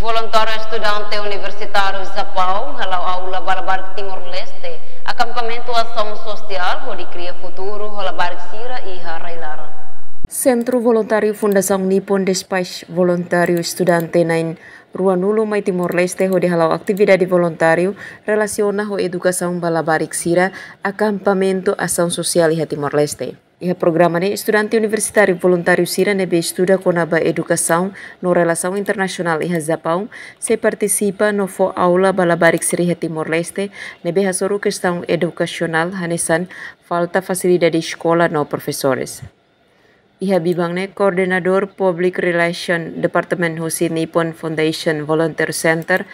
Voluntário estudante universitário Japão, halau aula Balabar Timor-Leste, acampamento ação social, onde cria futuro, Balabar Sira e Harailara. Centro Voluntário Fundação Nippon Despach Voluntário Estudante Nain Ruanulo Mai Timor-Leste ho halau atividade voluntário relaciona ho educação Balabarik Sira acampamento ação social iha Timor-Leste. Iha programa ne estudante universitário voluntário Sira nebe estuda konaba educação no relação internacional iha Japão se participa no fo aula Balabarik Sira iha Timor-Leste nebe hasoru questão educacional hanesan falta facilidade escola no professores. Iha bibangne Koordinator Public Relation Departemen Husi Nippon Foundation Volunteer Center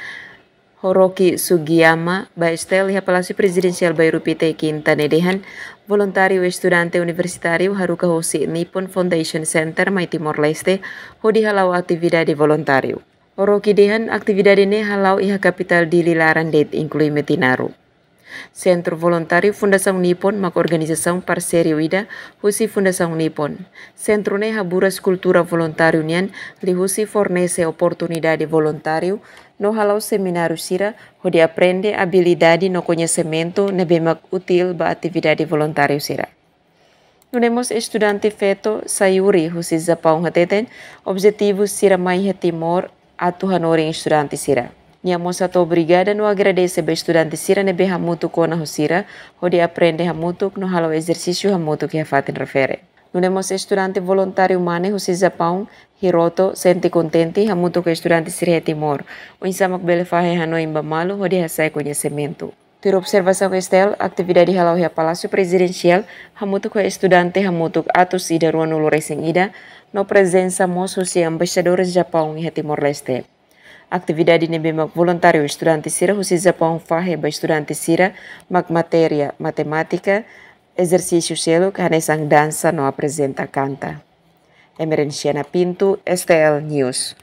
Horoki Sugiyama Baestel iha Palácio Presidencial Bairupite Quinta Nedehan voluntário estudante universitário Haruka Husi Nippon Foundation Center Mai Timor-Leste hodi halau atividade voluntário. Horoki dehan atividade ne halau iha capital di Lilaran det inclui Metinaru. Centro Voluntário Fundação Nippon mak organização parceiro ida husi Fundação Nippon. Centro ne haburas cultura voluntário nian li husi fornece oportunidade voluntário no halau seminário sira onde aprende habilidade no conhecimento nebe mak util ba atividade voluntário sira. Nunemos estudante feto Sayuri husi Japão hateten objetivos sira mai Timor atu hanoring estudante sira. Niamo satu obrigada no agradece be estudante sira nebe hamutu kona husira onde aprende hamutuk no halau exercício hamutuk que fatin refere. Nunemos estudante voluntário mane husi Japão Hiroto sente contente hamutuk estudante sira Timor. O insamak belefahe hanoi mbamalu onde hasai conhecimento. Ter observação estel atividade halau hia Palácio Presidencial hamutuk estudante hamutuk atus ida ruanulo racing ida no presença mos husi embaixadores Japão e Timor-Leste. Atividade nebe mak voluntário estudante sira husi Japão fahe ba estudante sira mak matéria matemática exercício seluk hanesang dança no apresenta canta. Emerenciana Pinto, STL News.